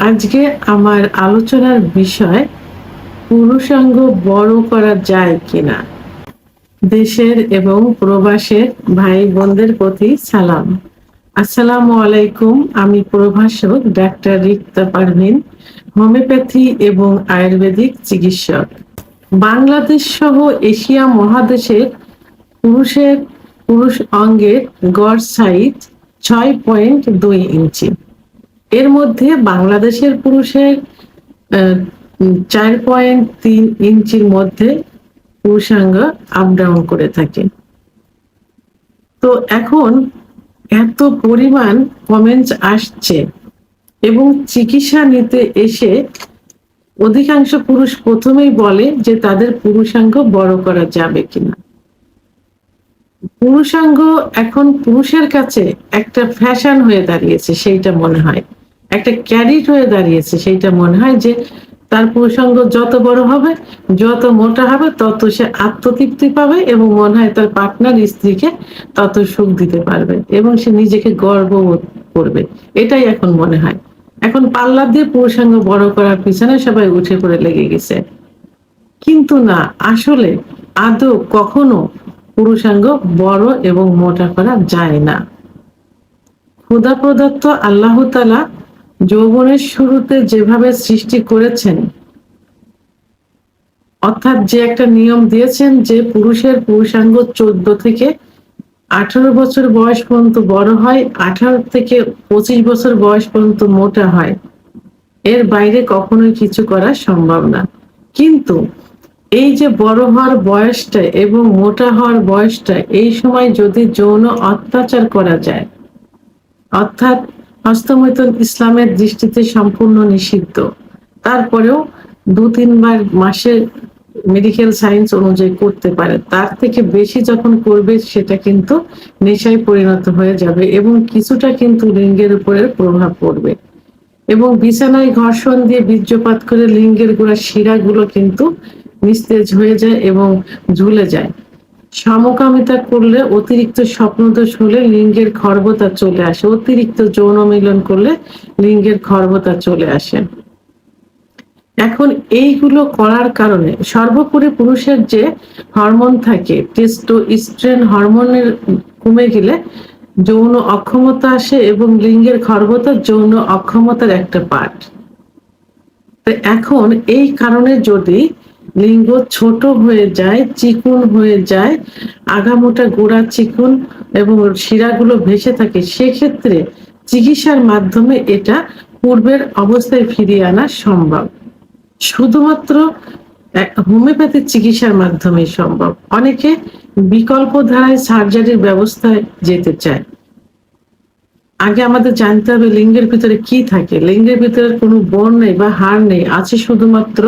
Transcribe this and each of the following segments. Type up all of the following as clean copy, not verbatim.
আজকে আমার আলোচনার বিষয় পুরুষাঙ্গ বড় করা যায় কিনা। দেশের এবং প্রবাসের ভাই বোনদের প্রতি সালাম। আসসালামু আলাইকুম। আমি প্রভাষক ডাক্তার রিক্তা পারভিন, হোমিওপ্যাথি এবং আয়ুর্বেদিক চিকিৎসক। বাংলাদেশ সহ এশিয়া মহাদেশের পুরুষ অঙ্গের গড় সাইজ 6.2 ইঞ্চি। এর মধ্যে বাংলাদেশের পুরুষের 4.3 ইঞ্চির মধ্যে পুরুষাঙ্গ আপ ডাউন করে থাকে। তো এখন এত পরিমাণ কমেন্টস আসছে এবং চিকিৎসা নিতে এসে অধিকাংশ পুরুষ প্রথমেই বলে যে তাদের পুরুষাঙ্গ বড় করা যাবে কিনা। পুরুষাঙ্গ এখন পুরুষের কাছে একটা ফ্যাশন হয়ে দাঁড়িয়েছে, সেইটা মনে হয় একটা ক্যারিট হয়ে দাঁড়িয়েছে। সেইটা মনে হয় যে তার পুরুষাঙ্গ যত বড় হবে, যত মোটা হবে, তত সে আত্মতৃপ্তি পাবে এবং মনে হয় তার পার্টনার স্ত্রীকে তত সুখ দিতে পারবে এবং সে নিজেকে গর্ববোধ করবে। এটাই এখন মনে হয়। এখন পাল্লা দিয়ে পুরুষাঙ্গ বড় করার পিছনে সবাই উঠে পড়ে লেগে গেছে। কিন্তু না, আসলে আদৌ কখনো পুরুষাঙ্গ বড় এবং মোটা করা যায় না। খোদা প্রদত্ত আল্লাহ তাআলা যৌবনের শুরুতে যেভাবে সৃষ্টি করেছেন, অর্থাৎ যে একটা নিয়ম দিয়েছেন যে পুরুষের পুরুষাঙ্গ 14 থেকে 18 বছর বয়স পর্যন্ত বড় হয়, 18 থেকে 25 বছর বয়স পর্যন্ত মোটা হয়, এর বাইরে কখনোই কিছু করা সম্ভব না। কিন্তু এই যে বড় হওয়ার বয়সটা এবং মোটা হওয়ার বয়সটা, এই সময় যদি যৌন অত্যাচার করা যায়, অর্থাৎ হস্তমৈথুন ইসলামের দৃষ্টিতে সম্পূর্ণ নিষিদ্ধ, তারপরেও 2-3 বার মাসে মেডিকেল সায়েন্স অনুযায়ী করতে পারে, তার থেকে বেশি যখন করবে সেটা কিন্তু নেশায় পরিণত হয়ে যাবে এবং কিছুটা কিন্তু লিঙ্গের উপরে প্রভাব পড়বে এবং বিছানায় ঘর্ষণ দিয়ে বীর্যপাত করে লিঙ্গের গোড়া শিরাগুলো কিন্তু নিস্তেজ হয়ে যায় এবং ঝুলে যায়। সমকামিতা করলে, অতিরিক্ত স্বপ্নদোষ হলে লিঙ্গের খর্বতা চলে আসে, অতিরিক্ত যৌন মিলন করলে লিঙ্গের খর্বতা চলে আসে। এখন এইগুলো করার কারণে সর্বোপরি পুরুষের যে হরমোন থাকে, টেস্টোস্টেরন হরমোনের কমে গেলে যৌন অক্ষমতা আসে এবং লিঙ্গের খর্বতা যৌন অক্ষমতার একটা পার্ট। এখন এই কারণে যদি লিঙ্গ ছোট হয়ে যায়, চিকুন হয়ে যায়, আগামোটা গোড়া চিকুন এবং শিরাগুলো ভেসে থাকে, সেক্ষেত্রে চিকিৎসার মাধ্যমে এটা পূর্বের অবস্থায় ফিরিয়ে আনা সম্ভব। শুধুমাত্র হোমিওপ্যাথিক চিকিৎসার মাধ্যমে সম্ভব। অনেকে বিকল্প ধারায় সার্জারির ব্যবস্থায় যেতে চায়। আগে আমাদের জানতে হবে লিঙ্গের ভিতরে কি থাকে। লিঙ্গের ভিতরে কোনো বোন নেই বা হাড় নেই, আছে শুধুমাত্র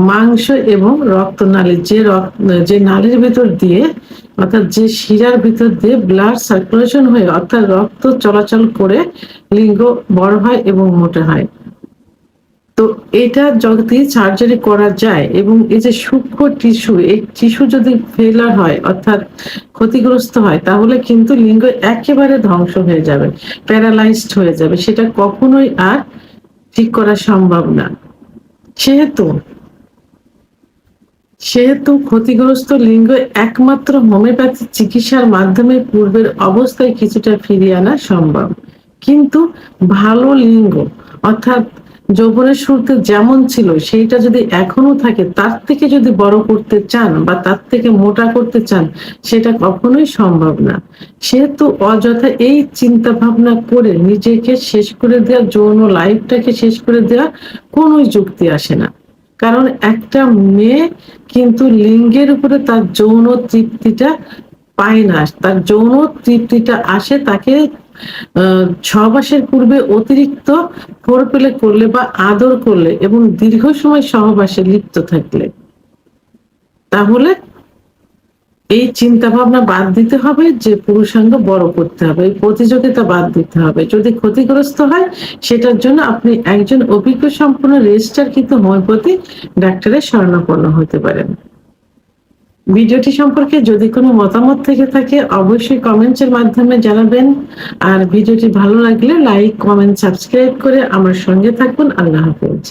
মাংস এবং রক্তনালী। যে নালীর ভিতর দিয়ে, অর্থাৎ যে শিরার ভিতর দিয়ে ব্লাড সার্কুলেশন হয়ে, অর্থাৎ রক্ত চলাচল করে লিঙ্গ বড় হয় এবং মোটা হয়। তো এটা যদি সার্জারি করা যায় এবং এই যে সূক্ষ্ম টিস্যু, এই টিস্যু যদি ফেলার হয়, অর্থাৎ ক্ষতিগ্রস্ত হয়, তাহলে কিন্তু লিঙ্গ একেবারে ধ্বংস হয়ে যাবে, প্যারালাইজড হয়ে যাবে, সেটা কখনোই আর ঠিক করা সম্ভব না। সেহেতু ক্ষতিগ্রস্ত লিঙ্গ একমাত্র হোমিওপ্যাথি চিকিৎসার মাধ্যমে পূর্বের অবস্থায় কিছুটা ফিরিয়ে আনা সম্ভব। কিন্তু ভালো লিঙ্গ, অর্থাৎ যৌবনের শুরুতে যেমন ছিল সেইটা যদি এখনো থাকে, তার থেকে যদি বড় করতে চান বা তার থেকে মোটা করতে চান, সেটা কখনোই সম্ভব না। সেহেতু অযথা এই চিন্তা ভাবনা করে নিজেকে শেষ করে দেওয়া, যৌন লাইফটাকে শেষ করে দেওয়া কোনো যুক্তি আসে না। কারণ একটা মেয়ে কিন্তু লিঙ্গের উপরে তার যৌন তৃপ্তিটা পায় না। তার যৌন তৃপ্তিটা আসে তাকে সহবাসের পূর্বে অতিরিক্ত ফোরপ্লে করলে বা আদর করলে এবং দীর্ঘ সময় সহবাসে লিপ্ত থাকলে। তাহলে এই চিন্তা ভাবনা বাদ দিতে হবে যে পুরুষাঙ্গ বড় করতে হবে, এই প্রতিযোগিতা বাদ দিতে হবে। যদি ক্ষতিগ্রস্ত হয়, সেটার জন্য আপনি একজন অভিজ্ঞ সম্পন্ন রেজিস্টার কিন্তু হোমিওপ্যাথি ডাক্তারের শরণাপন্ন হতে পারেন। ভিডিওটি সম্পর্কে যদি কোনো মতামত থেকে থাকে অবশ্যই কমেন্টসের মাধ্যমে জানাবেন। আর ভিডিওটি ভালো লাগলে লাইক, কমেন্ট, সাবস্ক্রাইব করে আমার সঙ্গে থাকুন। আল্লাহ হাফেজ।